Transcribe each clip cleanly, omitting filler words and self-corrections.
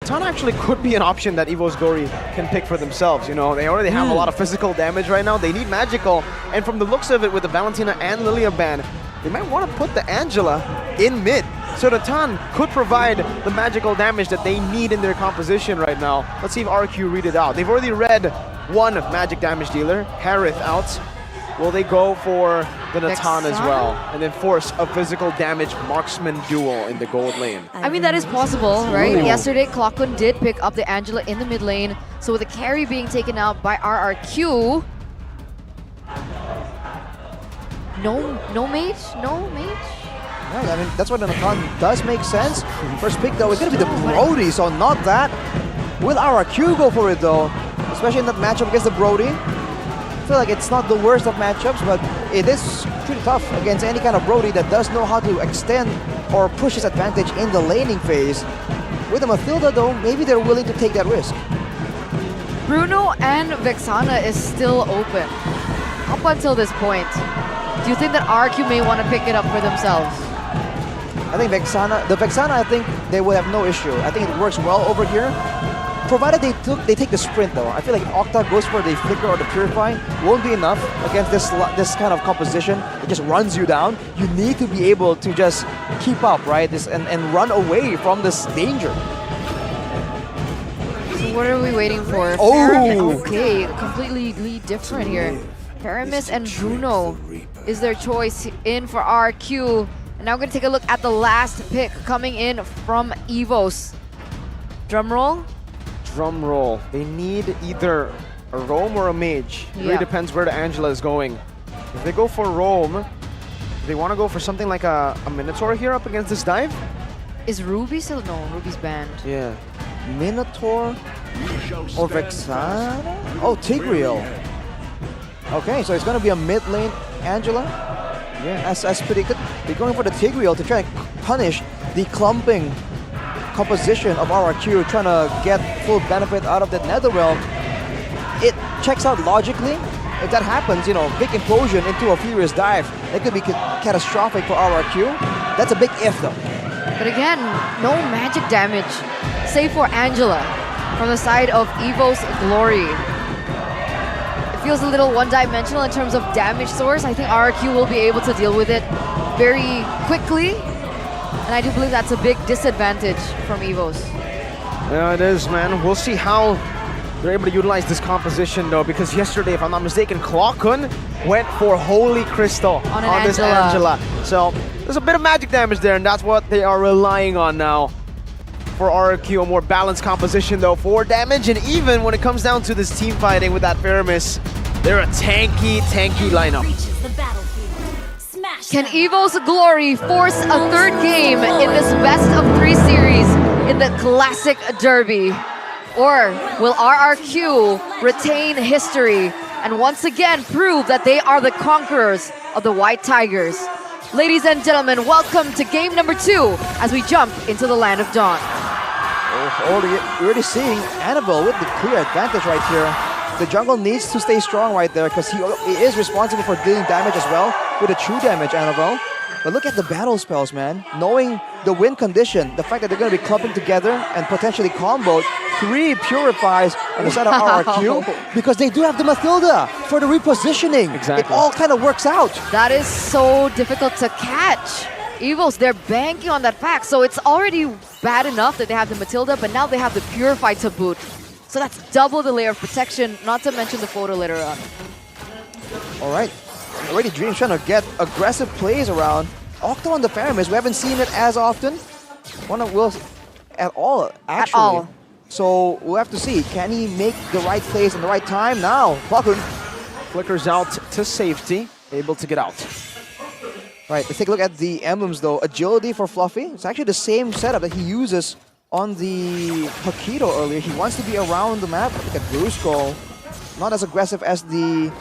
Tonton actually could be an option that Evos Glory can pick for themselves. You know, they already have a lot of physical damage right now. They need magical, and from the looks of it, with the Valentina and Lilia ban, they might want to put the Angela in mid. So the Tonton could provide the magical damage that they need in their composition right now. Let's see if RQ read it out. They've already read one magic damage dealer, Harith, out. Will they go for the Natan as well and then force a physical damage marksman duel in the gold lane? I mean, that is possible, right? Yesterday, Clockun did pick up the Angela in the mid lane. So with the carry being taken out by RRQ, no mage? Right, I mean, that's what the Natan does make sense. First pick, though, is going to be the Brody, so not that. Will RRQ go for it, though? Especially in that matchup against the Brody. I feel like it's not the worst of matchups, but it is pretty tough against any kind of Brody that does know how to extend or push his advantage in the laning phase. With the Mathilda, though, maybe they're willing to take that risk. Bruno and Vexana is still open up until this point. Do you think that RQ may want to pick it up for themselves? I think the Vexana, I think they will have no issue. I think it works well over here. Provided they take the sprint, though. I feel like if Octa goes for the Flicker or the Purify, won't be enough against this kind of composition. It just runs you down. You need to be able to just keep up, right? And run away from this danger. So what are we waiting for? Oh! Okay, completely different here. Paramis and Bruno is their choice in for RQ. And now we're going to take a look at the last pick coming in from Evos. Drum roll. Drum roll. They need either a roam or a mage. It really depends where the Angela is going. If they go for roam, they want to go for something like a Minotaur here up against this dive? Is Ruby still? No, Ruby's banned. Yeah. Minotaur or Vexana? Oh, Tigreal. Okay, so it's going to be a mid lane Angela. Yeah, as predicted. They're going for the Tigreal to try and punish the clumping composition of RRQ, trying to get full benefit out of that Netherrealm. It checks out logically. If that happens, you know, big implosion into a Furious Dive, that could be catastrophic for RRQ. That's a big if, though. But again, no magic damage, save for Angela from the side of Evos Glory. It feels a little one-dimensional in terms of damage source. I think RRQ will be able to deal with it very quickly. And I do believe that's a big disadvantage from Evos. Yeah, it is, man. We'll see how they're able to utilize this composition, though, because yesterday, if I'm not mistaken, Clockun went for Holy Crystal on this Angela. So there's a bit of magic damage there, and that's what they are relying on now. For RRQ, a more balanced composition, though, for damage. And even when it comes down to this team fighting with that Paramis, they're a tanky lineup. Can Evos Glory force a third game in this best-of-3 series in the Classic Derby? Or will RRQ retain history and once again prove that they are the conquerors of the White Tigers? Ladies and gentlemen, welcome to game number 2 as we jump into the Land of Dawn. You're already seeing Annabelle with the clear advantage right here. The jungle needs to stay strong right there because he is responsible for dealing damage as well with a true damage, Annabelle. But look at the battle spells, man. Knowing the win condition, the fact that they're going to be clumping together and potentially comboed 3 Purifies on the side of RRQ because they do have the Mathilda for the repositioning. Exactly. It all kind of works out. That is so difficult to catch. Evos, they're banking on that fact. So it's already bad enough that they have the Mathilda, but now they have the Purify to boot. So that's double the layer of protection, not to mention the photo later on. All right. Already Dream's trying to get aggressive plays around. Octo on the Paramis, we haven't seen it as often. At all, actually. So we'll have to see. Can he make the right plays in the right time? Now, Clockun Flickers out to safety, able to get out. Right, let's take a look at the emblems though. Agility for Fluffy. It's actually the same setup that he uses on the Paquito earlier. He wants to be around the map. Look at Brusco. Not as aggressive as the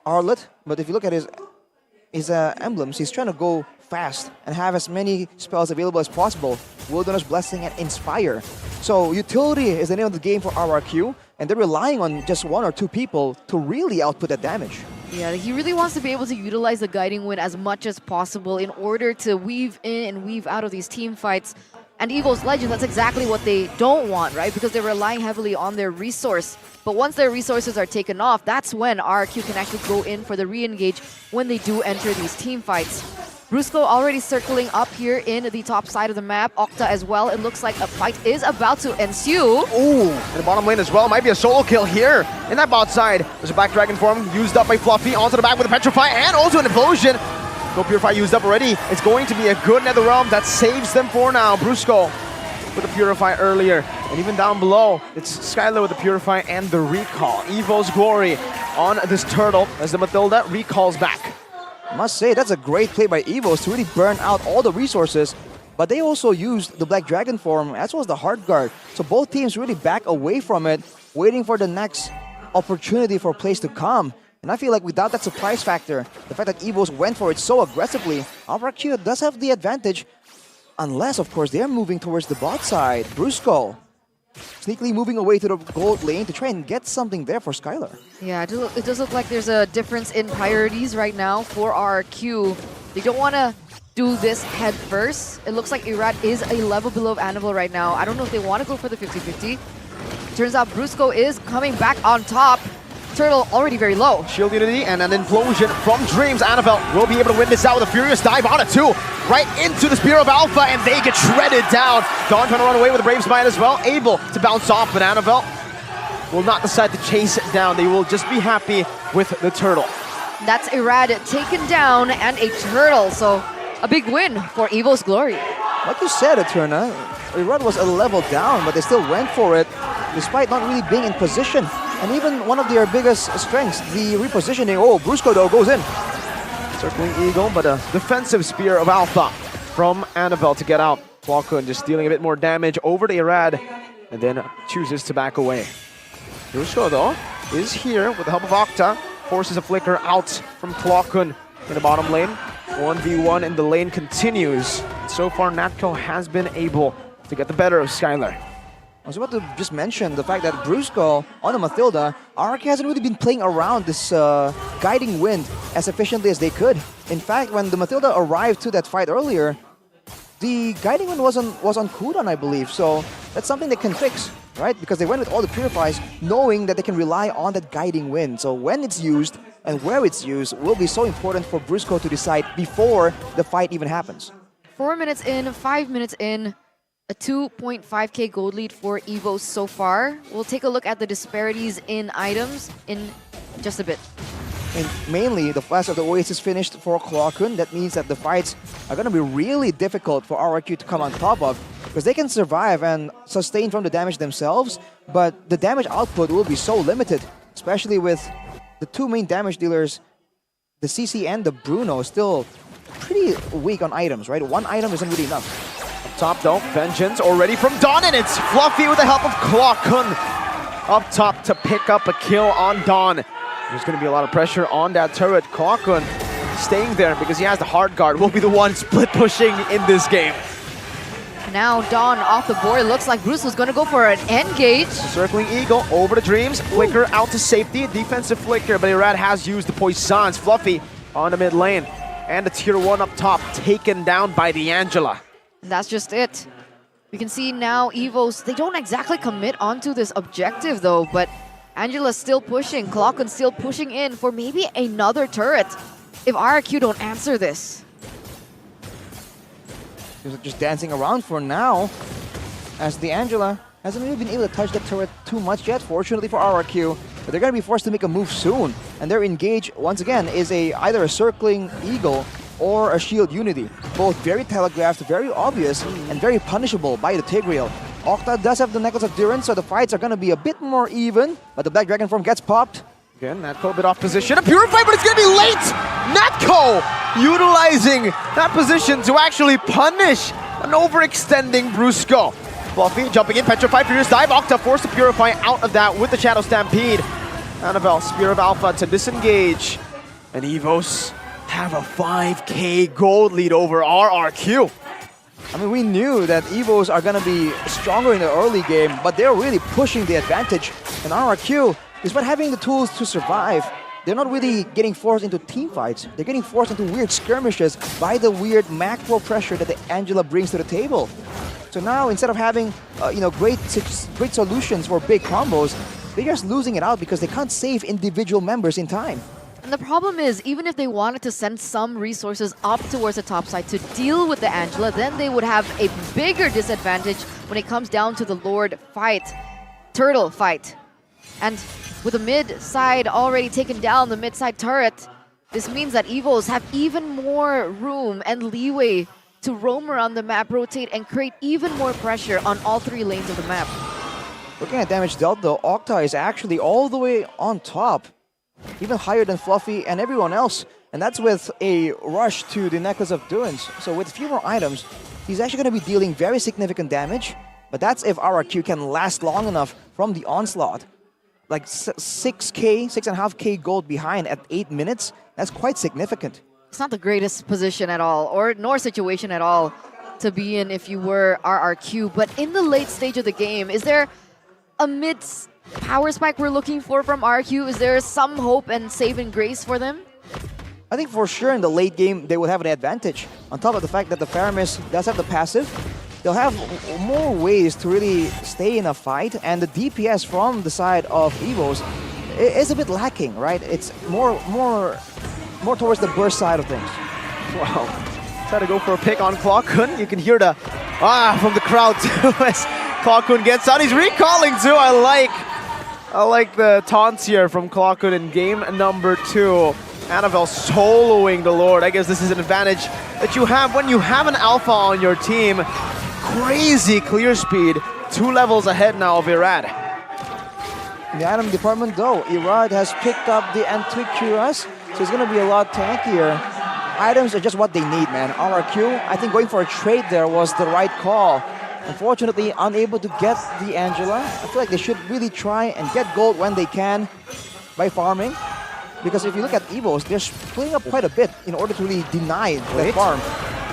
Arlet, but if you look at his emblems, he's trying to go fast and have as many spells available as possible. Wilderness Blessing and Inspire. So utility is the name of the game for RRQ, and they're relying on just 1 or 2 people to really output that damage. Yeah, he really wants to be able to utilize the Guiding Wind as much as possible in order to weave in and weave out of these team fights. And Evos Legends, that's exactly what they don't want, right? Because they're relying heavily on their resource. But once their resources are taken off, that's when RRQ can actually go in for the re-engage when they do enter these team fights. Brusco already circling up here in the top side of the map. Octa as well. It looks like a fight is about to ensue. Ooh, in the bottom lane as well. Might be a solo kill here in that bot side. There's a Black Dragon form used up by Fluffy. Onto the back with a Petrify and also an Implosion. No Purify used up already. It's going to be a good NetherRealm that saves them for now. Brusco with the Purify earlier. And even down below, it's Skylar with the Purify and the Recall. Evos Glory on this turtle as the Matilda recalls back. I must say, that's a great play by Evos to really burn out all the resources. But they also used the Black Dragon form as well as the Hard Guard. So both teams really back away from it, waiting for the next opportunity for plays to come. And I feel like without that surprise factor, the fact that Evos went for it so aggressively, RRQ does have the advantage. Unless, of course, they're moving towards the bot side. Brusco sneakily moving away to the gold lane to try and get something there for Skylar. Yeah, it does look like there's a difference in priorities right now for RRQ. They don't want to do this head first. It looks like Irad is a level below Annabelle right now. I don't know if they want to go for the 50-50. Turns out Brusco is coming back on top. Turtle already very low. Shield Unity and an Implosion from Dreams. Annabelle will be able to win this out with a Furious Dive on it too. Right into the Spear of Alpha and they get shredded down. Dawn trying to run away with a Brave Smite as well. Able to bounce off, but Annabelle will not decide to chase it down. They will just be happy with the turtle. That's Irad taken down and a turtle. So a big win for Evos Glory. Like you said, Eterna, Irad was a level down, but they still went for it despite not really being in position. And even one of their biggest strengths, the repositioning. Oh, Brusco though goes in. Circling Eagle, but a defensive Spear of Alpha from Annabelle to get out. Flockhun just dealing a bit more damage over to Irad and then chooses to back away. Brusco though is here with the help of Octa. Forces a Flicker out from Flockhun in the bottom lane. 1v1 and the lane continues. So far, Natco has been able to get the better of Skylar. I was about to just mention the fact that Brusco on the Matilda, RRQ hasn't really been playing around this guiding wind as efficiently as they could. In fact, when the Matilda arrived to that fight earlier, the guiding wind was on cooldown, I believe. So that's something they can fix, right? Because they went with all the Purifies, knowing that they can rely on that guiding wind. So when it's used and where it's used will be so important for Brusco to decide before the fight even happens. 4 minutes in, 5 minutes in. A 2.5k gold lead for Evos so far. We'll take a look at the disparities in items in just a bit. And mainly, the Flash of the Oasis finished for Clockun. That means that the fights are going to be really difficult for RRQ to come on top of, because they can survive and sustain from the damage themselves, but the damage output will be so limited, especially with the two main damage dealers, the CC and the Bruno, still pretty weak on items, right? One item isn't really enough. Top though, Vengeance already from Dawn, and it's Fluffy with the help of Clockun up top to pick up a kill on Dawn. There's going to be a lot of pressure on that turret. Clockun staying there because he has the Hard Guard, will be the one split pushing in this game. Now Dawn off the board. Looks like Bruce was going to go for an engage. Circling Eagle over to Dreams. Flicker out to safety. Defensive Flicker, but Irad has used the Poisons. Fluffy on the mid lane. And the tier 1 up top taken down by the Angela. And that's just it. We can see now Evos, they don't exactly commit onto this objective though, but Angela's still pushing, Clockun's still pushing in for maybe another turret if RRQ don't answer this. Just dancing around for now, as the Angela hasn't really been able to touch the turret too much yet, fortunately for RRQ, but they're going to be forced to make a move soon. And their engage, once again, is either a circling Eagle or a Shield Unity. Both very telegraphed, very obvious, and very punishable by the Tigreal. Octa does have the Necklace of Durance, so the fights are going to be a bit more even, but the Black Dragon form gets popped. Again, Natco a bit off position. A Purify, but it's going to be late! Natco utilizing that position to actually punish an overextending Brusco. Fluffy jumping in, Petrify, Furious Dive. Octa forced to Purify out of that with the Shadow Stampede. Annabelle, Spear of Alpha to disengage. And Evos have a 5k gold lead over RRQ. I mean, we knew that Evos are going to be stronger in the early game, but they're really pushing the advantage. And RRQ, despite having the tools to survive, they're not really getting forced into team fights. They're getting forced into weird skirmishes by the weird macro pressure that the Angela brings to the table. So now, instead of having great solutions for big combos, they're just losing it out because they can't save individual members in time. And the problem is, even if they wanted to send some resources up towards the top side to deal with the Angela, then they would have a bigger disadvantage when it comes down to the Lord fight, Turtle fight. And with the mid side already taken down, the mid side turret, this means that Evos have even more room and leeway to roam around the map, rotate, and create even more pressure on all 3 lanes of the map. Looking at damage dealt though, Octa is actually all the way on top. Even higher than Fluffy and everyone else. And that's with a rush to the Necklace of Doings. So with a few more items, he's actually going to be dealing very significant damage. But that's if RRQ can last long enough from the onslaught. Like 6.5k gold behind at 8 minutes. That's quite significant. It's not the greatest position at all, nor situation at all to be in if you were RRQ. But in the late stage of the game, is there a mid power spike we're looking for from RRQ? Is there some hope and saving grace for them? I think for sure in the late game they will have an advantage. On top of the fact that the Faramis does have the passive, they'll have more ways to really stay in a fight, and the DPS from the side of Evos is a bit lacking, right? It's more towards the burst side of things. Wow. Try to go for a pick on Klokun. You can hear the from the crowd too as Klokun gets out. He's recalling too. I like the taunts here from Klokun in game number 2. Annabelle soloing the Lord. I guess this is an advantage that you have when you have an alpha on your team. Crazy clear speed. 2 levels ahead now of Irad. In the item department though, Irad has picked up the Antiquirus, so it's going to be a lot tankier. Items are just what they need, man. RRQ, I think going for a trade there was the right call. Unfortunately, unable to get the Angela. I feel like they should really try and get gold when they can by farming. Because if you look at Evos, they're splitting up quite a bit in order to really deny that farm.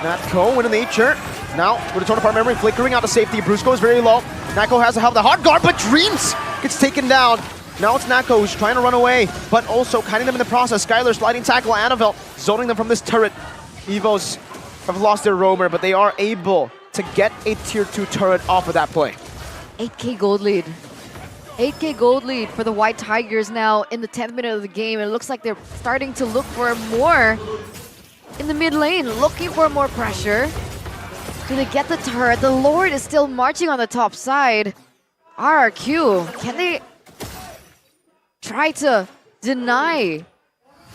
Natco with a nature. Now, with a total part memory, flickering out the safety. Brusco is very low. Natco has to have the hard guard, but Dreams gets taken down. Now it's Natco who's trying to run away, but also kiting them in the process. Skylar sliding tackle, Annabelle zoning them from this turret. Evos have lost their roamer, but they are able to get a tier 2 turret off of that play. 8k gold lead. 8k gold lead for the White Tigers now in the 10th minute of the game. It looks like they're starting to look for more in the mid lane, looking for more pressure. Do they get the turret? The Lord is still marching on the top side. RRQ, can they try to deny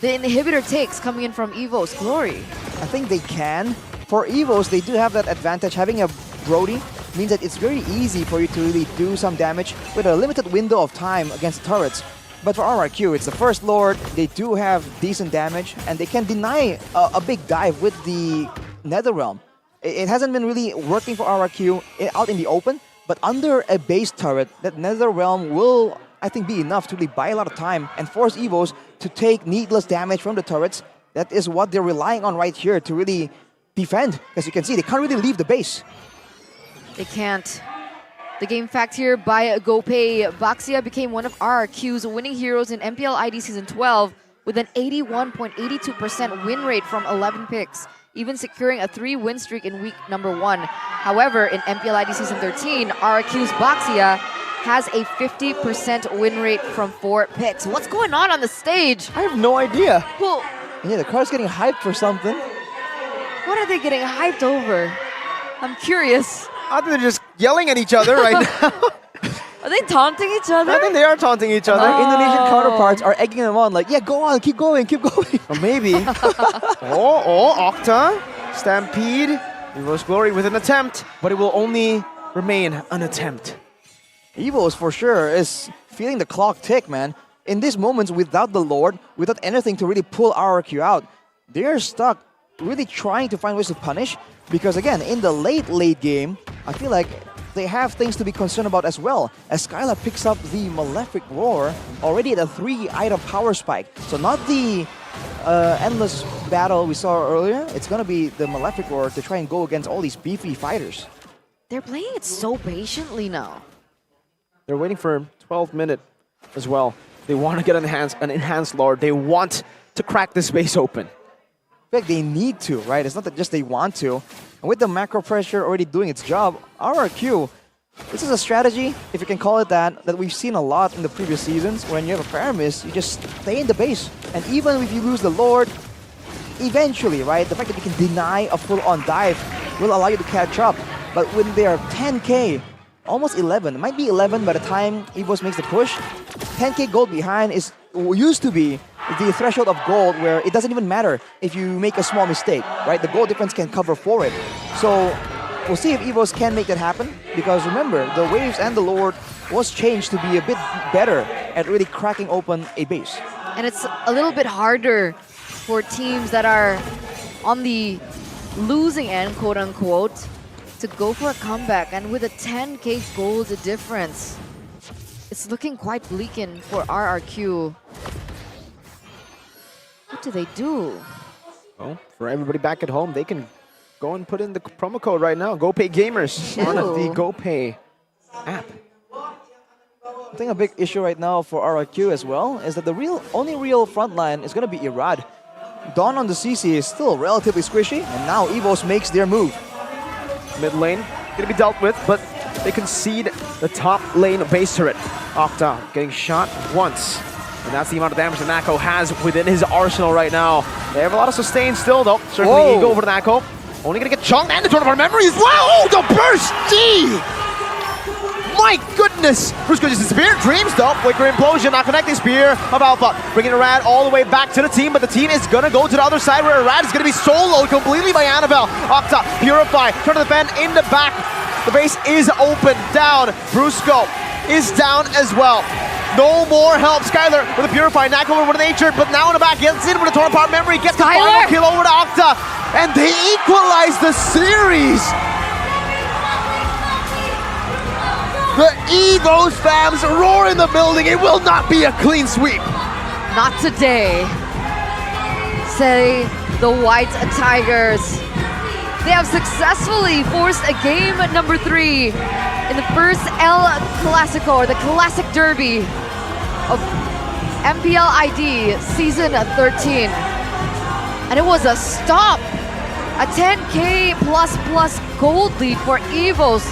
the inhibitor takes coming in from Evo's Glory? I think they can. For Evos, they do have that advantage. Having a Brody means that it's very easy for you to really do some damage with a limited window of time against turrets. But for RRQ, it's the first Lord. They do have decent damage, and they can deny a big dive with the Netherrealm. It hasn't been really working for RRQ out in the open, but under a base turret, that Netherrealm will, I think, be enough to really buy a lot of time and force Evos to take needless damage from the turrets. That is what they're relying on right here to really defend. As you can see, they can't really leave the base. They can't. The game fact here by GoPay, Baxia became one of RRQ's winning heroes in MPL ID Season 12 with an 81.82% win rate from 11 picks, even securing a 3-win streak in week number 1. However, in MPL ID Season 13, RRQ's Baxia has a 50% win rate from 4 picks. What's going on the stage? I have no idea. Well, yeah, the car's getting hyped for something. what are they getting hyped over? I'm curious. I think they're just yelling at each other right now. Are they taunting each other? I think they are taunting each other. Their Indonesian counterparts are egging them on, like, yeah, go on, keep going, keep going. Or maybe. Octa, Stampede, Evos Glory with an attempt, but it will only remain an attempt. Evos, for sure, is feeling the clock tick, man. In these moments, without the Lord, without anything to really pull RRQ out, they're stuck really trying to find ways to punish. Because again, in the late game, I feel like they have things to be concerned about as well. As Skyla picks up the Malefic Roar, already at a 3-item power spike. So not the endless battle we saw earlier. It's going to be the Malefic Roar to try and go against all these beefy fighters. They're playing it so patiently now. They're waiting for 12-minute as well. They want to get an enhanced Lord. They want to crack the space open. In fact, they need to, right? It's not that just they want to. And with the macro pressure already doing its job, RRQ, this is a strategy, if you can call it that we've seen a lot in the previous seasons. When you have a Paramis, you just stay in the base. And even if you lose the Lord, eventually, right, the fact that you can deny a full-on dive will allow you to catch up. But when they are 10k, almost 11, it might be 11 by the time Evos makes the push, 10k gold behind used to be the threshold of gold where it doesn't even matter if you make a small mistake, right? The gold difference can cover for it. So we'll see if Evos can make that happen, because remember, the Waves and the Lord was changed to be a bit better at really cracking open a base. And it's a little bit harder for teams that are on the losing end, quote unquote, to go for a comeback. And with a 10k gold difference, it's looking quite bleaking for RRQ. What do they do? Well, for everybody back at home, they can go and put in the promo code right now. GoPay Gamers on the GoPay app. I think a big issue right now for RRQ as well is that the only real frontline is going to be Irad. Dawn on the CC is still relatively squishy, and now Evos makes their move. Mid lane going to be dealt with, but they concede the top lane base turret. Octa getting shot once. And that's the amount of damage that Natco has within his arsenal right now. They have a lot of sustain still, though. Certainly Ego over to Natco. Only going to get chunked, and the Tournament of Memory as well. Oh, the burst! Gee! My goodness! Brusco just disappeared. Dreams, though. Wicker Implosion, not connecting. Spear of Alpha. Bringing Irad all the way back to the team, but the team is going to go to the other side where Irad is going to be soloed completely by Annabelle. Octa, Purify, trying to defend in the back. The base is open, down. Brusco is down as well. No more help. Skylar with a Purify. Natco over to Nature, but now in the back, gets in with a Torn Apart Memory, gets the final kill over to Octa, and they equalize the series. The Evos fams roar in the building. It will not be a clean sweep. Not today, say the White Tigers. They have successfully forced a game number 3 in the first El Clasico, or the Classic Derby of MPL ID Season 13. And it was a stop. A 10k plus gold lead for Evos.